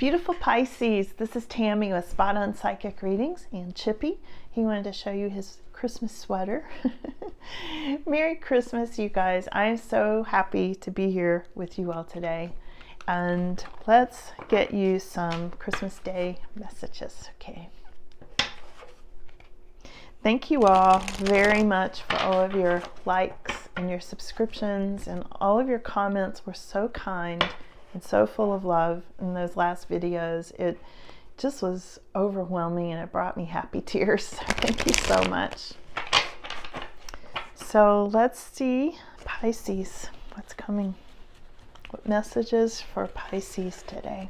Beautiful Pisces, this is Tammy with Spot On Psychic Readings, and Chippy, he wanted to show you his Christmas sweater. Merry Christmas, you guys. I am so happy to be here with you all today. And let's get you some Christmas Day messages, okay? Thank you all very much for all of your likes and your subscriptions, and all of your comments were so kind and so full of love in those last videos. It just was overwhelming and it brought me happy tears. So thank you so much. So let's see, Pisces, what's coming? What messages for Pisces today?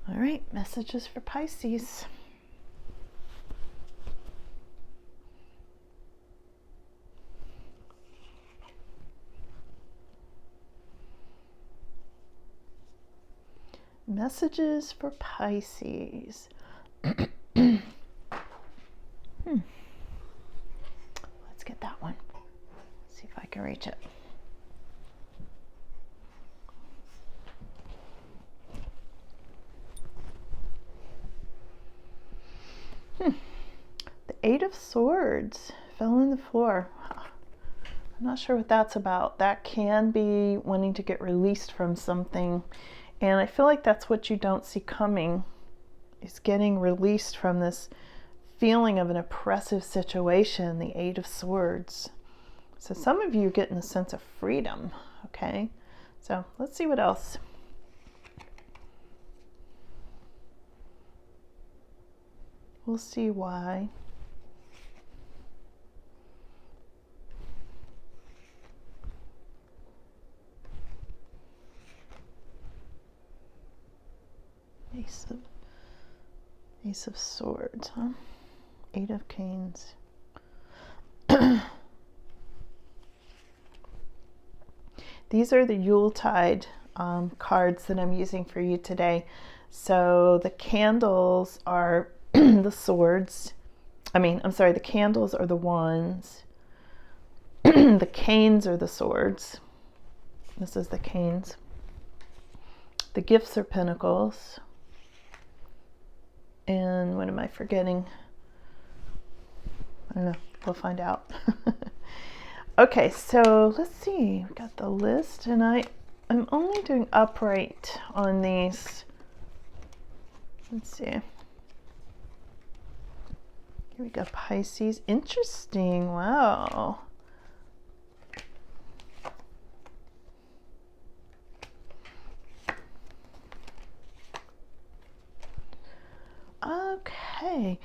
All right, messages for Pisces. Messages for Pisces. Let's get that one. See if I can reach it. The Eight of Swords fell on the floor. I'm not sure what that's about. That can be wanting to get released from something. And I feel like that's what you don't see coming, is getting released from this feeling of an oppressive situation, the Eight of Swords. So some of you are getting a sense of freedom, okay? So let's see what else. We'll see why. Ace of Swords, huh? Eight of Canes. These are the Yuletide cards that I'm using for you today. So the candles are the swords. The candles are the wands. The canes are the swords. This is the canes. The gifts are pentacles. And what am I forgetting? I don't know. We'll find out. Okay, so let's see. We got the list, and I'm only doing upright on these. Let's see. Here we go, Pisces. Interesting. Wow. Okay,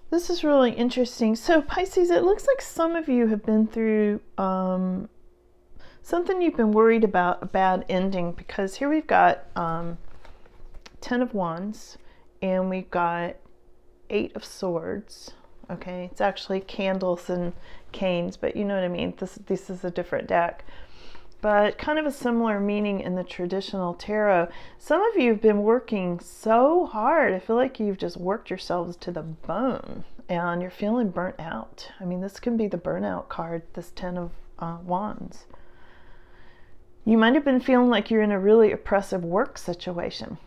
this is really interesting. So Pisces, it looks like some of you have been through something you've been worried about, a bad ending, because here we've got 10 of Wands and we've got 8 of Swords. Okay, it's actually candles and canes, but you know what I mean. This is a different deck, but kind of a similar meaning in the traditional tarot. Some of you have been working so hard. I feel like you've just worked yourselves to the bone and you're feeling burnt out. I mean, this can be the burnout card, this 10 of Wands. You might have been feeling like you're in a really oppressive work situation,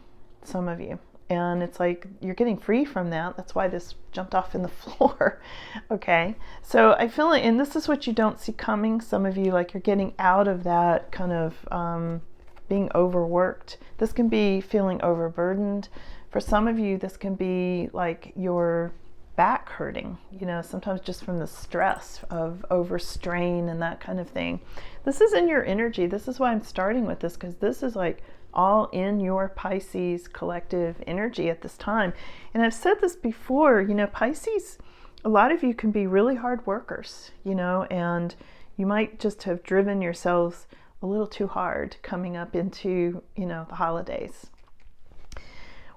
some of you. And it's like you're getting free from that. That's why this jumped off in the floor. Okay, so I feel like, and this is what you don't see coming. Some of you, like, you're getting out of that kind of being overworked. This can be feeling overburdened. For some of you, this can be like your back hurting, you know, sometimes just from the stress of overstrain and that kind of thing. This is in your energy. This is why I'm starting with this, because this is like all in your Pisces collective energy at this time. And I've said this before, you know, Pisces, a lot of you can be really hard workers, you know, and you might just have driven yourselves a little too hard coming up into, you know, the holidays.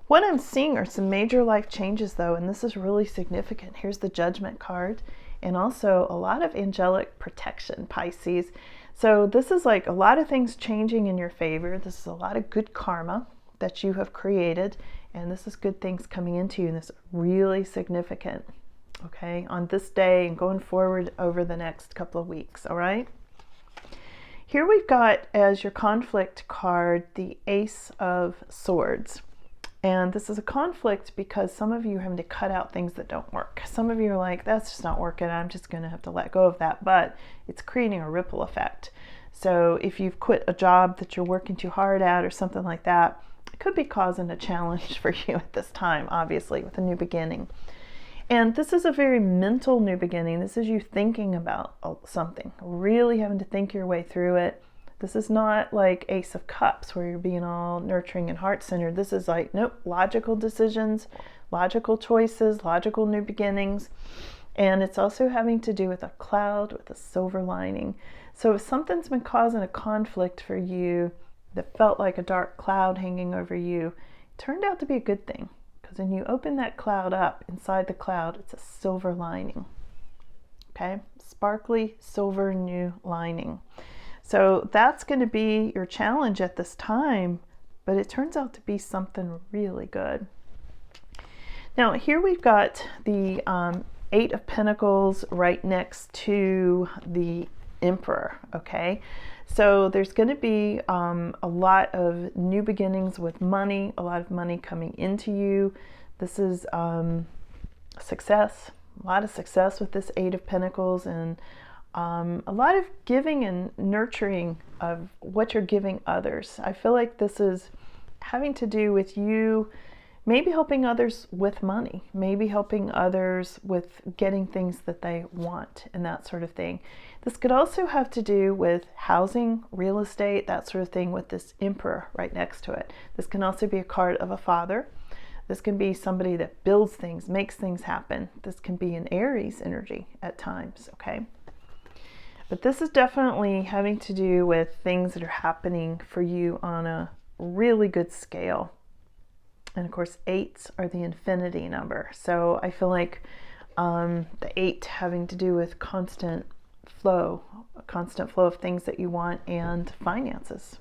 What I'm seeing are some major life changes though, and this is really significant. Here's the Judgment card, and also a lot of angelic protection, Pisces. So this is like a lot of things changing in your favor. This is a lot of good karma that you have created, and this is good things coming into you, and this is really significant. okay, on this day and going forward over the next couple of weeks, all right? Here we've got as your conflict card the Ace of Swords. And this is a conflict because some of you are having to cut out things that don't work. Some of you are like, that's just not working. I'm just going to have to let go of that. But it's creating a ripple effect. So if you've quit a job that you're working too hard at or something like that, it could be causing a challenge for you at this time, obviously, with a new beginning. And this is a very mental new beginning. This is you thinking about something, really having to think your way through it. This is not like Ace of Cups where you're being all nurturing and heart-centered. This is like, nope, logical decisions, logical choices, logical new beginnings. And it's also having to do with a cloud with a silver lining. So if something's been causing a conflict for you that felt like a dark cloud hanging over you, it turned out to be a good thing. Because when you open that cloud up, inside the cloud, it's a silver lining. Okay? Sparkly silver new lining. So that's going to be your challenge at this time, but it turns out to be something really good. Now here we've got the Eight of Pentacles right next to the Emperor, okay? So there's going to be a lot of new beginnings with money, a lot of money coming into you. This is success, a lot of success with this Eight of Pentacles, and a lot of giving and nurturing of what you're giving others. I feel like this is having to do with you maybe helping others with money, maybe helping others with getting things that they want and that sort of thing. This could also have to do with housing, real estate, that sort of thing with this Emperor right next to it. This can also be a card of a father. This can be somebody that builds things, makes things happen. This can be an Aries energy at times, okay? But this is definitely having to do with things that are happening for you on a really good scale. And of course, eights are the infinity number. So I feel like the 8 having to do with constant flow, a constant flow of things that you want, and finances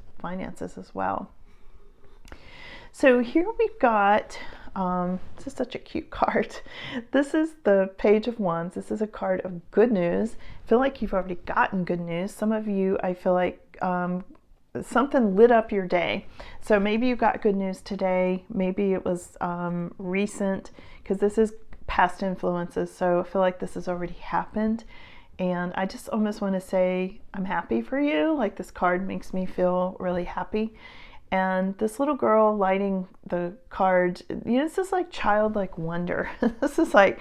as well. So here we've got, this is such a cute card. This is the Page of Wands. This is a card of good news. I feel like you've already gotten good news. Some of you, I feel like something lit up your day. So maybe you got good news today. Maybe it was recent, because this is past influences. So I feel like this has already happened. And I just almost want to say, I'm happy for you. Like, this card makes me feel really happy. And this little girl lighting the card, you know, this is like childlike wonder. This is like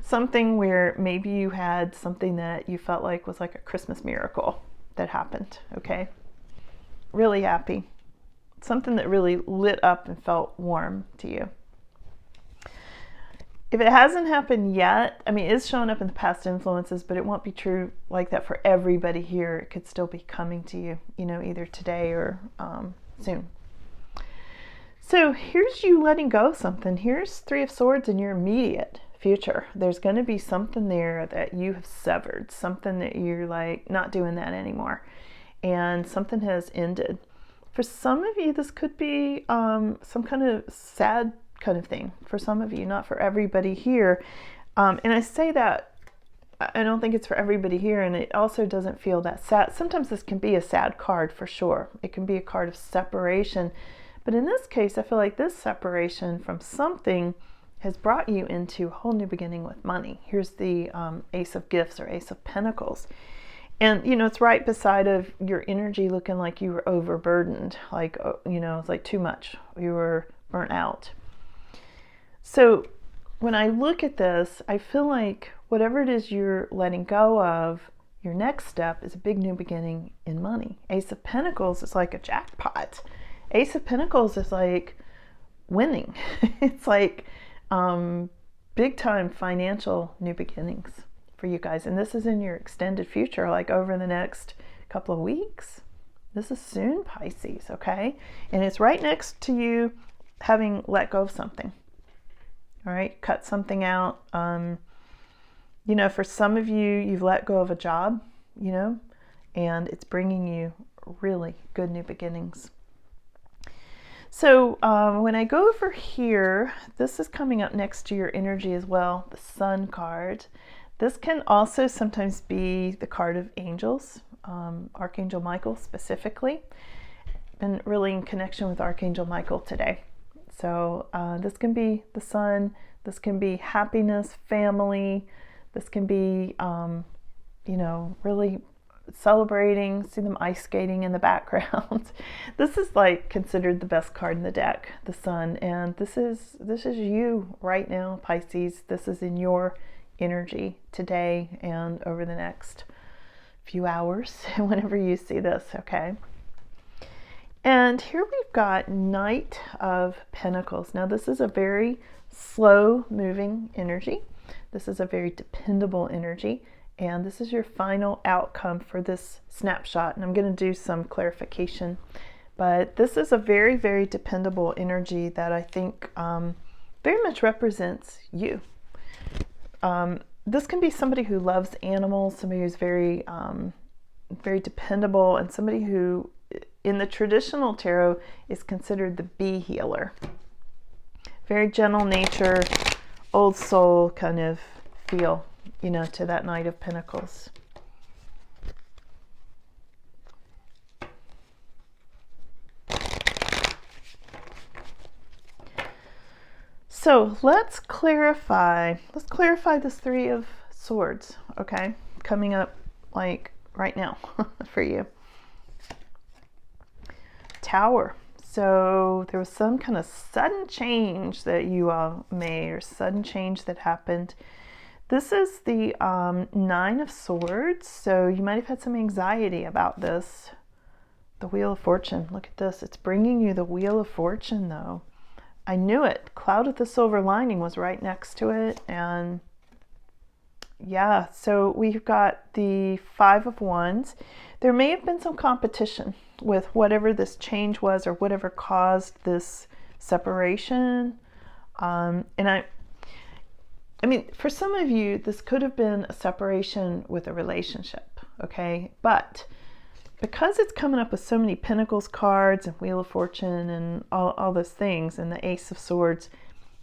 something where maybe you had something that you felt like was like a Christmas miracle that happened, okay? Really happy. Something that really lit up and felt warm to you. If it hasn't happened yet, I mean, it's showing up in the past influences, but it won't be true like that for everybody here. It could still be coming to you, you know, either today or soon. So here's you letting go of something. Here's Three of Swords in your immediate future. There's going to be something there that you have severed, something that you're like not doing that anymore, and something has ended. For some of you, this could be some kind of sad kind of thing. For some of you, not for everybody here. And I say that, I don't think it's for everybody here, and it also doesn't feel that sad. Sometimes this can be a sad card for sure. It can be a card of separation. But in this case, I feel like this separation from something has brought you into a whole new beginning with money. Here's the Ace of Gifts or Ace of Pentacles. And, you know, it's right beside of your energy looking like you were overburdened. Like, you know, it's like too much. You were burnt out. So when I look at this, I feel like whatever it is you're letting go of, your next step is a big new beginning in money. Ace of Pentacles is like a jackpot. Ace of Pentacles is like winning. It's like big time financial new beginnings for you guys. And this is in your extended future, like over the next couple of weeks. This is soon, Pisces, okay? And it's right next to you having let go of something. All right, cut something out. You know, for some of you, you've let go of a job, you know, and it's bringing you really good new beginnings. So when I go over here, this is coming up next to your energy as well, the Sun card. This can also sometimes be the card of angels, Archangel Michael specifically. Been really in connection with Archangel Michael today. So this can be the Sun, this can be happiness, family, this can be, really celebrating, see them ice skating in the background. This is like considered the best card in the deck, the Sun, and this is you right now, Pisces. This is in your energy today and over the next few hours, whenever you see this, okay? And here we've got Knight of Pentacles. Now this is a very slow moving energy. This is a very dependable energy. And this is your final outcome for this snapshot. And I'm going to do some clarification. But this is a very, very dependable energy that I think very much represents you. This can be somebody who loves animals, somebody who's very, very dependable, and somebody who, in the traditional tarot, is considered the bee healer. Very gentle nature, old soul kind of feel, to that Knight of Pentacles. So let's clarify this Three of Swords, okay? Coming up like right now for you. Tower. So there was some kind of sudden change that you all made, or sudden change that happened. This is the Nine of Swords. So you might have had some anxiety about this. The Wheel of Fortune. Look at this. It's bringing you the Wheel of Fortune, though. I knew it. Cloud with the silver lining was right next to it. And yeah, so we've got the Five of Wands. There may have been some competition with whatever this change was, or whatever caused this separation. And I mean, for some of you, this could have been a separation with a relationship, okay? But because it's coming up with so many Pentacles cards and Wheel of Fortune and all those things, and the Ace of Swords,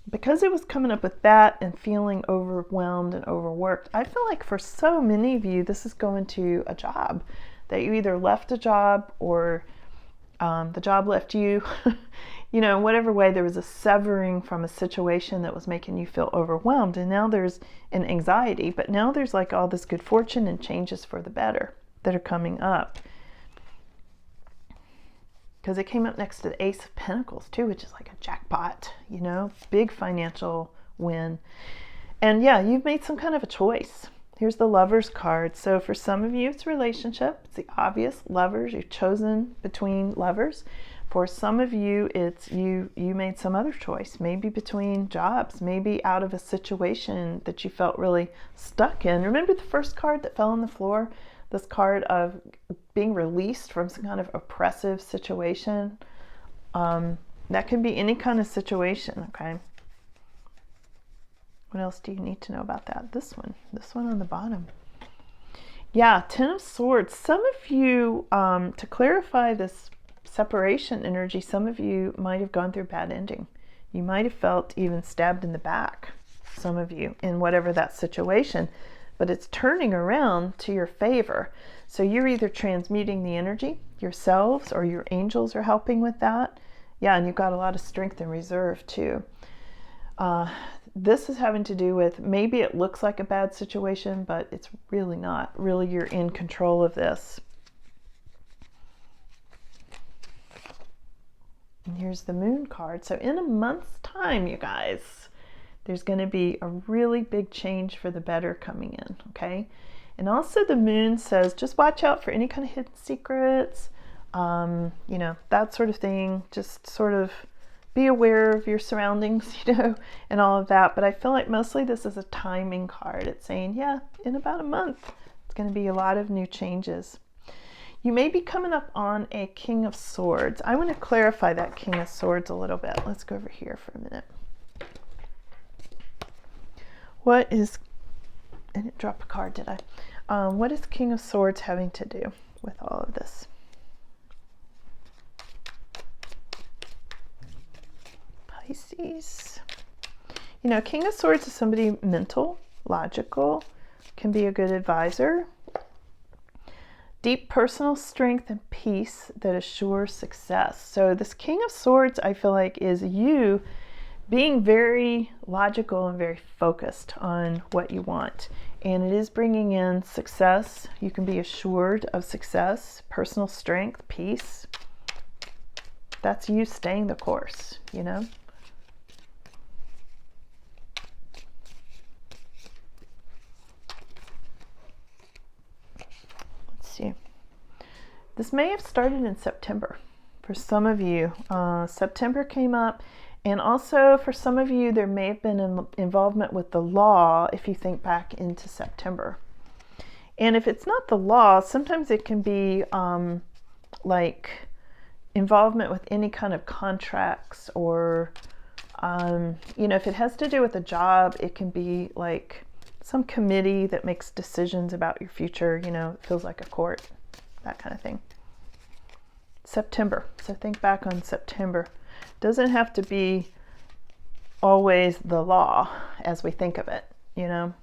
because it was coming up with that and feeling overwhelmed and overworked, I feel like for so many of you, this is going to a job. That you either left a job, or the job left you. In whatever way, there was a severing from a situation that was making you feel overwhelmed. And now there's an anxiety, but now there's like all this good fortune and changes for the better that are coming up. Because it came up next to the Ace of Pentacles too, which is like a jackpot, big financial win. And yeah, you've made some kind of a choice. Here's the Lovers card. So for some of you, it's relationship. It's the obvious, lovers. You've chosen between lovers. For some of you, it's you made some other choice, maybe between jobs, maybe out of a situation that you felt really stuck in. Remember the first card that fell on the floor? This card of being released from some kind of oppressive situation. That can be any kind of situation, okay? What else do you need to know about that? This one on the bottom. Yeah, Ten of Swords. Some of you, to clarify this separation energy, some of you might have gone through a bad ending. You might have felt even stabbed in the back, some of you, in whatever that situation. But it's turning around to your favor. So you're either transmuting the energy yourselves, or your angels are helping with that. Yeah, and you've got a lot of strength and reserve too. This is having to do with, maybe it looks like a bad situation, but it's really not. Really, you're in control of this. And here's the Moon card. So in a month's time, you guys, there's going to be a really big change for the better coming in, okay? And also the Moon says, just watch out for any kind of hidden secrets, that sort of thing. Just sort of be aware of your surroundings, and all of that. But I feel like mostly this is a timing card. It's saying, yeah, in about a month, it's going to be a lot of new changes. You may be coming up on a King of Swords. I want to clarify that King of Swords a little bit. Let's go over here for a minute. What is, I didn't drop a card, did I? What is King of Swords having to do with all of this? Pisces. You know, King of Swords is somebody mental, logical, can be a good advisor. Deep personal strength and peace that assures success. So this King of Swords, I feel like, is you being very logical and very focused on what you want. And it is bringing in success. You can be assured of success, personal strength, peace. That's you staying the course, you know? Let's see. This may have started in September for some of you. September came up, and also for some of you, there may have been an involvement with the law if you think back into September. And if it's not the law, sometimes it can be like involvement with any kind of contracts or, you know, if it has to do with a job, it can be like some committee that makes decisions about your future, you know, it feels like a court. That kind of thing. September. So think back on September. Doesn't have to be always the law as we think of it, you know.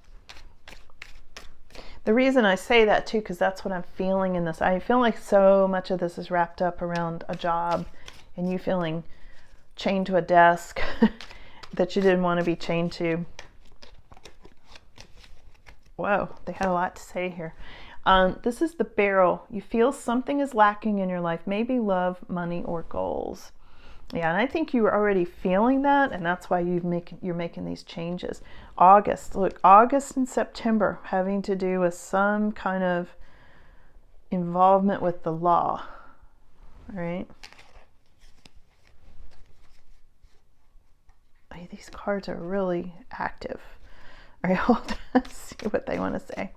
The reason I say that too, because that's what I'm feeling in this. I feel like so much of this is wrapped up around a job and you feeling chained to a desk that you didn't want to be chained to. Whoa, they had a lot to say here. This is the Barrel. You feel something is lacking in your life, maybe love, money, or goals. Yeah, and I think you were already feeling that, and that's why you're making these changes. August, look, August and September having to do with some kind of involvement with the law, all right? These cards are really active. All right, hold on, see what they want to say.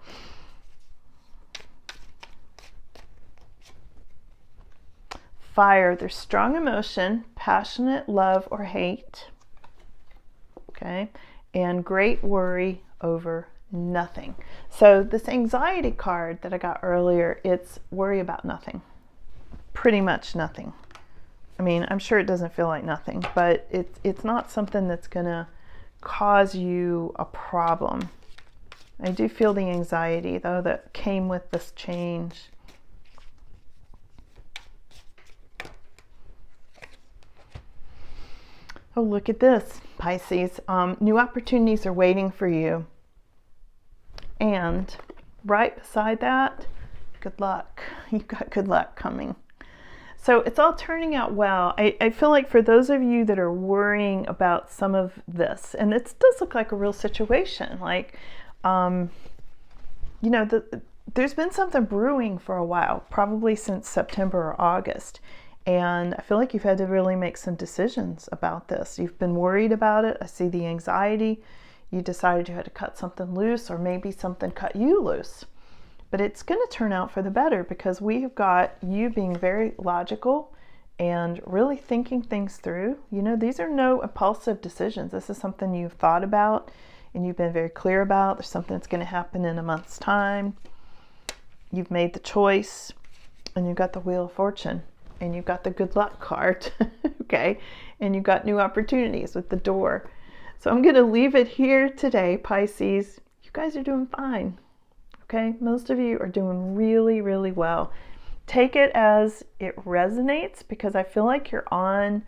Fire, there's strong emotion, passionate love or hate, okay, and great worry over nothing. So this anxiety card that I got earlier, it's worry about nothing, pretty much nothing. I mean, I'm sure it doesn't feel like nothing, but it's not something that's gonna cause you a problem. I do feel the anxiety though that came with this change. Oh, look at this, Pisces. New opportunities are waiting for you. And right beside that, good luck. You've got good luck coming. So it's all turning out well. I feel like for those of you that are worrying about some of this, and it does look like a real situation, like, you know, there's been something brewing for a while, probably since September or August. And I feel like you've had to really make some decisions about this. You've been worried about it. I see the anxiety. You decided you had to cut something loose, or maybe something cut you loose. But it's going to turn out for the better because we've got you being very logical and really thinking things through. You know, these are no impulsive decisions. This is something you've thought about and you've been very clear about. There's something that's going to happen in a month's time. You've made the choice and you've got the Wheel of Fortune. And you've got the good luck card, okay? And you've got new opportunities with the door. So I'm going to leave it here today, Pisces. You guys are doing fine, okay? Most of you are doing really, really well. Take it as it resonates because I feel like you're on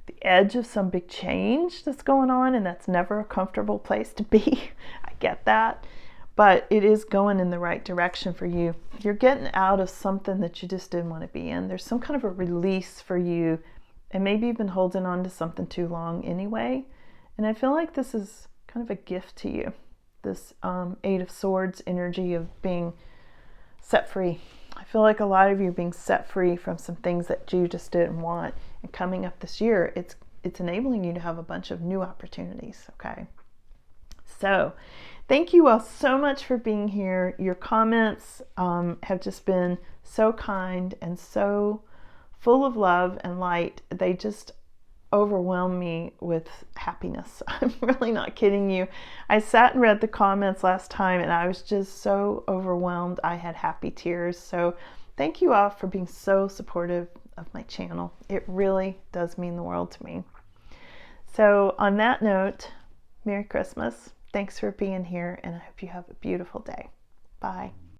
the edge of some big change that's going on, and that's never a comfortable place to be. I get that. But it is going in the right direction for you. You're getting out of something that you just didn't want to be in. There's some kind of a release for you. And maybe you've been holding on to something too long anyway. And I feel like this is kind of a gift to you. This Eight of Swords energy of being set free. I feel like a lot of you are being set free from some things that you just didn't want. And coming up this year, it's enabling you to have a bunch of new opportunities, okay? So, thank you all so much for being here. Your comments have just been so kind and so full of love and light. They just overwhelm me with happiness. I'm really not kidding you. I sat and read the comments last time and I was just so overwhelmed. I had happy tears. So thank you all for being so supportive of my channel. It really does mean the world to me. So on that note, Merry Christmas. Thanks for being here, and I hope you have a beautiful day. Bye.